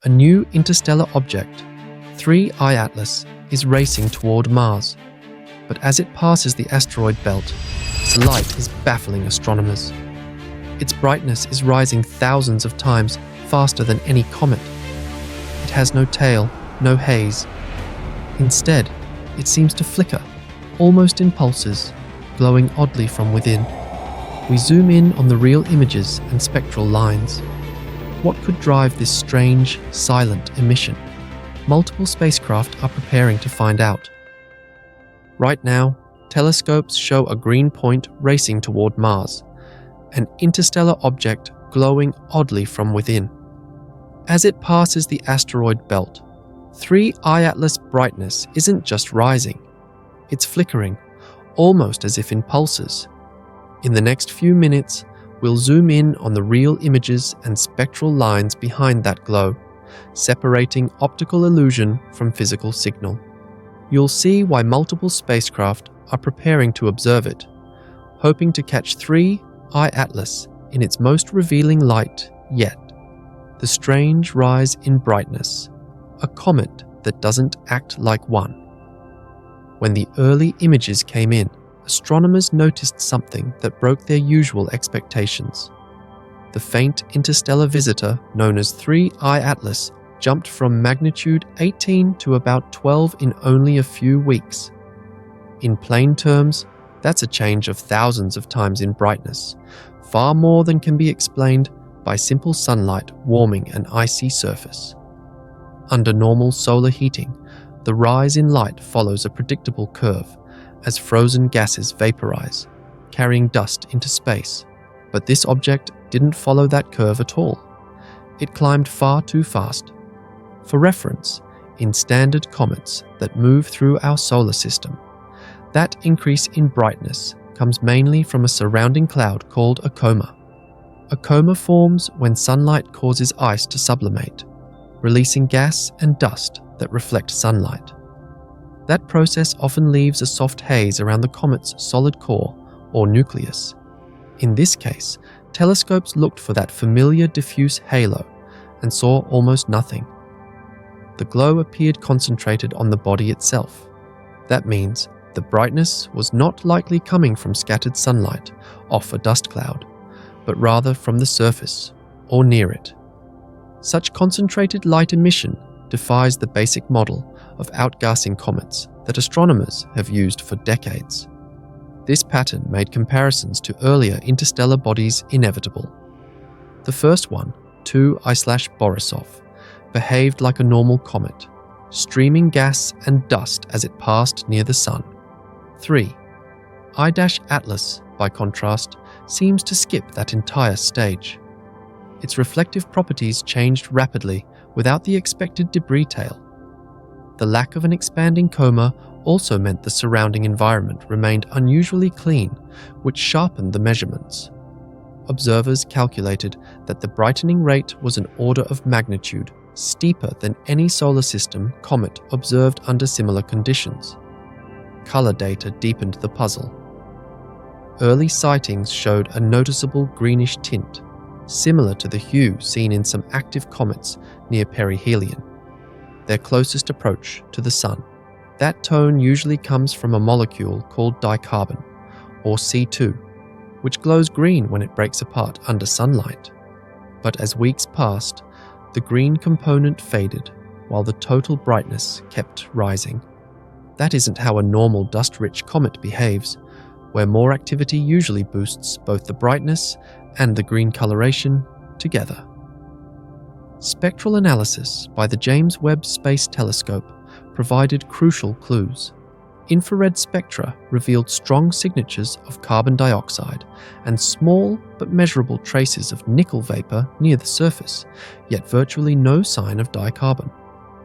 A new interstellar object, 3I-ATLAS, is racing toward Mars. But as it passes the asteroid belt, its light is baffling astronomers. Its brightness is rising thousands of times faster than any comet. It has no tail, no haze. Instead, it seems to flicker, almost in pulses, glowing oddly from within. We zoom in on the real images and spectral lines. What could drive this strange, silent emission? Multiple spacecraft are preparing to find out. Right now, telescopes show a green point racing toward Mars, an interstellar object glowing oddly from within. As it passes the asteroid belt, 3I-ATLAS brightness isn't just rising, it's flickering, almost as if in pulses. In the next few minutes, we'll zoom in on the real images and spectral lines behind that glow, separating optical illusion from physical signal. You'll see why multiple spacecraft are preparing to observe it, hoping to catch 3I-ATLAS in its most revealing light yet. The strange rise in brightness, a comet that doesn't act like one. When the early images came in, astronomers noticed something that broke their usual expectations. The faint interstellar visitor known as 3I-ATLAS jumped from magnitude 18 to about 12 in only a few weeks. In plain terms, that's a change of thousands of times in brightness, far more than can be explained by simple sunlight warming an icy surface. Under normal solar heating, the rise in light follows a predictable curve as frozen gases vaporize, carrying dust into space. But this object didn't follow that curve at all. It climbed far too fast. For reference, in standard comets that move through our solar system, that increase in brightness comes mainly from a surrounding cloud called a coma. A coma forms when sunlight causes ice to sublimate, releasing gas and dust that reflect sunlight. That process often leaves a soft haze around the comet's solid core or nucleus. In this case, telescopes looked for that familiar diffuse halo and saw almost nothing. The glow appeared concentrated on the body itself. That means the brightness was not likely coming from scattered sunlight off a dust cloud, but rather from the surface or near it. Such concentrated light emission defies the basic model of outgassing comets that astronomers have used for decades. This pattern made comparisons to earlier interstellar bodies inevitable. The first one, 2I-Borisov, behaved like a normal comet, streaming gas and dust as it passed near the Sun. 3I-ATLAS, by contrast, seems to skip that entire stage. Its reflective properties changed rapidly without the expected debris tail. The lack of an expanding coma also meant the surrounding environment remained unusually clean, which sharpened the measurements. Observers calculated that the brightening rate was an order of magnitude steeper than any solar system comet observed under similar conditions. Color data deepened the puzzle. Early sightings showed a noticeable greenish tint, similar to the hue seen in some active comets near perihelion, their closest approach to the Sun. That tone usually comes from a molecule called dicarbon, or C2, which glows green when it breaks apart under sunlight. But as weeks passed, the green component faded while the total brightness kept rising. That isn't how a normal dust-rich comet behaves, where more activity usually boosts both the brightness and the green coloration together. Spectral analysis by the James Webb Space Telescope provided crucial clues. Infrared spectra revealed strong signatures of carbon dioxide and small but measurable traces of nickel vapor near the surface, yet virtually no sign of dicarbon.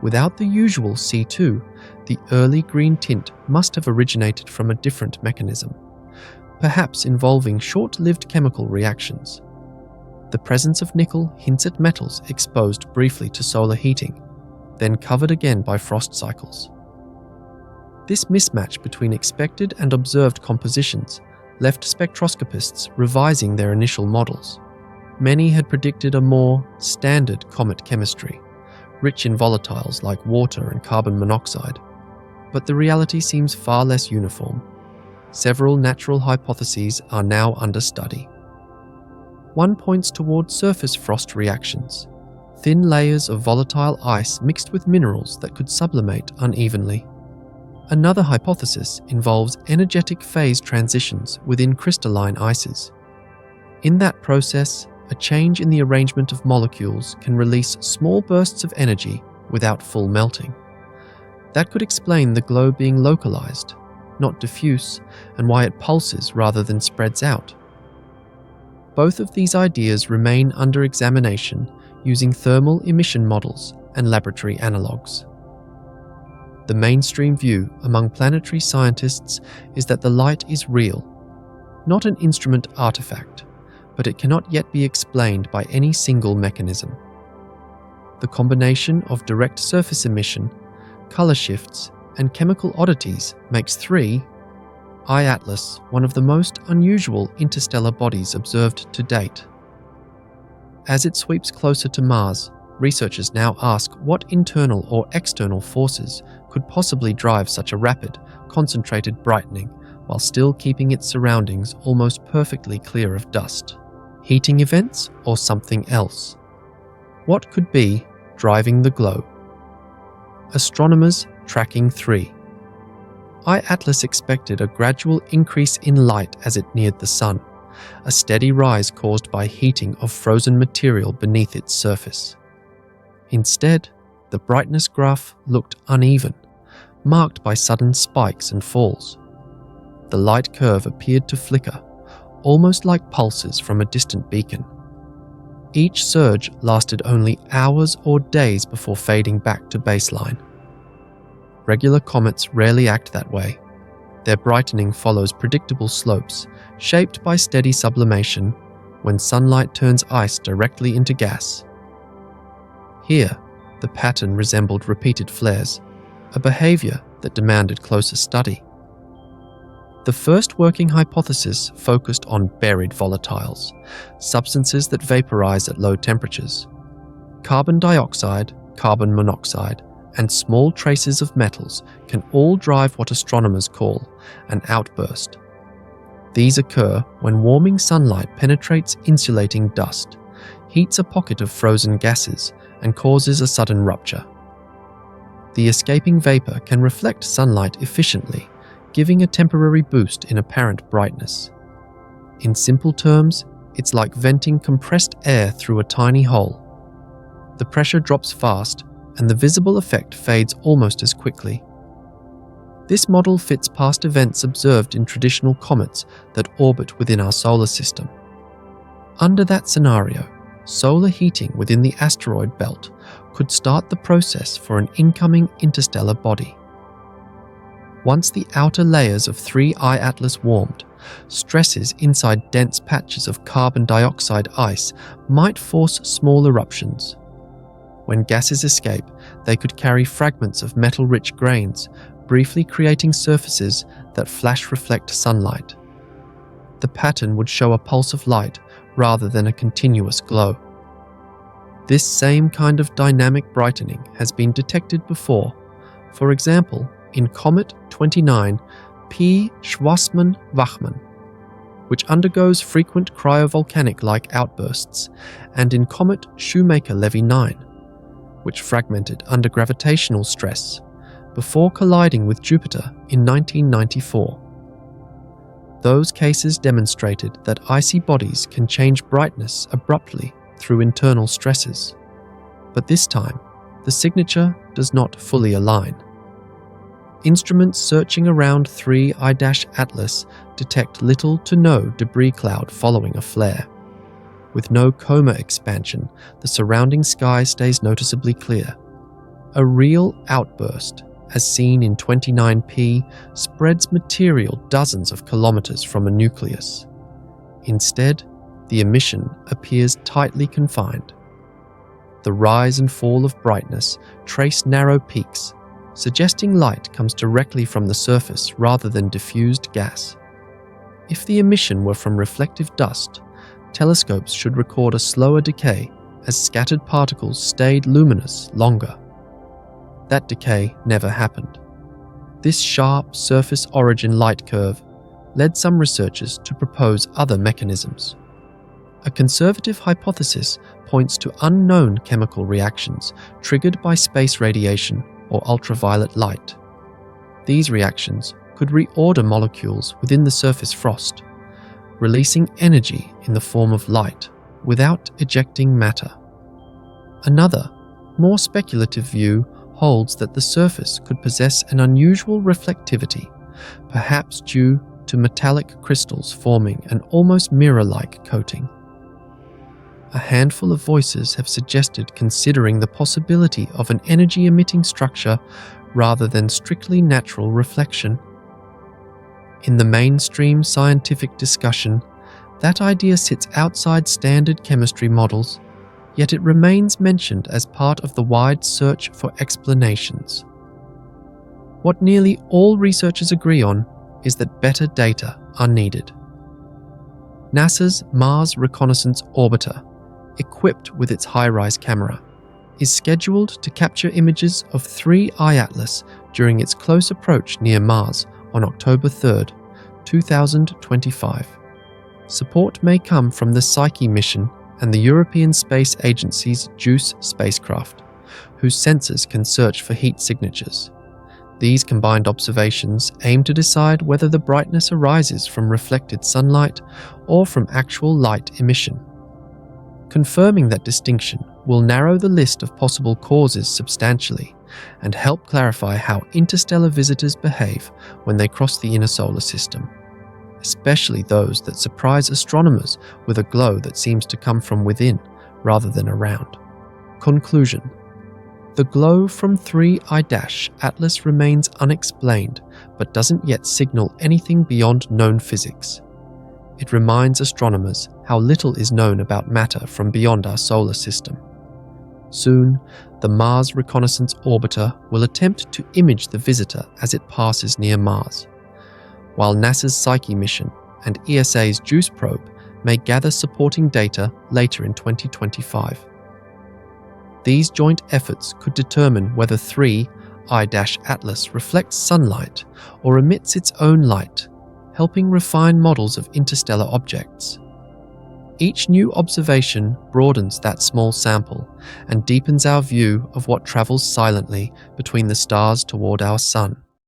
Without the usual C2, the early green tint must have originated from a different mechanism, perhaps involving short-lived chemical reactions. The presence of nickel hints at metals exposed briefly to solar heating, then covered again by frost cycles. This mismatch between expected and observed compositions left spectroscopists revising their initial models. Many had predicted a more standard comet chemistry, rich in volatiles like water and carbon monoxide. But the reality seems far less uniform. Several natural hypotheses are now under study. One points toward surface frost reactions, thin layers of volatile ice mixed with minerals that could sublimate unevenly. Another hypothesis involves energetic phase transitions within crystalline ices. In that process, a change in the arrangement of molecules can release small bursts of energy without full melting. That could explain the glow being localized, not diffuse, and why it pulses rather than spreads out. Both of these ideas remain under examination using thermal emission models and laboratory analogues. The mainstream view among planetary scientists is that the light is real, not an instrument artifact, but it cannot yet be explained by any single mechanism. The combination of direct surface emission, color shifts, and chemical oddities makes 3I-ATLAS one of the most unusual interstellar bodies observed to date. As it sweeps closer to Mars, researchers now ask what internal or external forces could possibly drive such a rapid, concentrated brightening while still keeping its surroundings almost perfectly clear of dust. Heating events or something else? What could be driving the glow? Astronomers tracking 3I-ATLAS expected a gradual increase in light as it neared the Sun, a steady rise caused by heating of frozen material beneath its surface. Instead, the brightness graph looked uneven, marked by sudden spikes and falls. The light curve appeared to flicker, almost like pulses from a distant beacon. Each surge lasted only hours or days before fading back to baseline. Regular comets rarely act that way. Their brightening follows predictable slopes, shaped by steady sublimation when sunlight turns ice directly into gas. Here, the pattern resembled repeated flares, a behavior that demanded closer study. The first working hypothesis focused on buried volatiles, substances that vaporize at low temperatures. Carbon dioxide, carbon monoxide, and small traces of metals can all drive what astronomers call an outburst. These occur when warming sunlight penetrates insulating dust, heats a pocket of frozen gases, and causes a sudden rupture. The escaping vapor can reflect sunlight efficiently, giving a temporary boost in apparent brightness. In simple terms, it's like venting compressed air through a tiny hole. The pressure drops fast, and the visible effect fades almost as quickly. This model fits past events observed in traditional comets that orbit within our solar system. Under that scenario, solar heating within the asteroid belt could start the process for an incoming interstellar body. Once the outer layers of 3I-ATLAS warmed, stresses inside dense patches of carbon dioxide ice might force small eruptions. When gases escape, they could carry fragments of metal-rich grains, briefly creating surfaces that flash-reflect sunlight. The pattern would show a pulse of light rather than a continuous glow. This same kind of dynamic brightening has been detected before, for example, in Comet 29 P. Schwarzmann-Wachmann, which undergoes frequent cryovolcanic-like outbursts, and in Comet Shoemaker-Levy 9, which fragmented under gravitational stress before colliding with Jupiter in 1994. Those cases demonstrated that icy bodies can change brightness abruptly through internal stresses, but this time, the signature does not fully align. Instruments searching around 3I-ATLAS detect little to no debris cloud following a flare. With no Coma expansion, the surrounding sky stays noticeably clear. A real outburst, as seen in 29P, spreads material dozens of kilometers from a nucleus. Instead, the emission appears tightly confined. The rise and fall of brightness trace narrow peaks, suggesting light comes directly from the surface rather than diffused gas. If the emission were from reflective dust, telescopes should record a slower decay as scattered particles stayed luminous longer. That decay never happened. This sharp surface origin light curve led some researchers to propose other mechanisms. A conservative hypothesis points to unknown chemical reactions triggered by space radiation or ultraviolet light. These reactions could reorder molecules within the surface frost, releasing energy in the form of light without ejecting matter. Another, more speculative view holds that the surface could possess an unusual reflectivity, perhaps due to metallic crystals forming an almost mirror-like coating. A handful of voices have suggested considering the possibility of an energy-emitting structure rather than strictly natural reflection. In the mainstream scientific discussion, that idea sits outside standard chemistry models, yet it remains mentioned as part of the wide search for explanations. What nearly all researchers agree on is that better data are needed. NASA's Mars Reconnaissance Orbiter, equipped with its HiRISE camera, is scheduled to capture images of 3I-ATLAS during its close approach near Mars on October 3, 2025. Support may come from the Psyche mission and the European Space Agency's JUICE spacecraft, whose sensors can search for heat signatures. These combined observations aim to decide whether the brightness arises from reflected sunlight or from actual light emission. Confirming that distinction will narrow the list of possible causes substantially and help clarify how interstellar visitors behave when they cross the inner solar system, especially those that surprise astronomers with a glow that seems to come from within rather than around. Conclusion: the glow from 3I-ATLAS remains unexplained but doesn't yet signal anything beyond known physics. It reminds astronomers how little is known about matter from beyond our solar system. Soon, the Mars Reconnaissance Orbiter will attempt to image the visitor as it passes near Mars, while NASA's Psyche mission and ESA's JUICE probe may gather supporting data later in 2025. These joint efforts could determine whether 3I-ATLAS reflects sunlight or emits its own light, helping refine models of interstellar objects. Each new observation broadens that small sample and deepens our view of what travels silently between the stars toward our sun.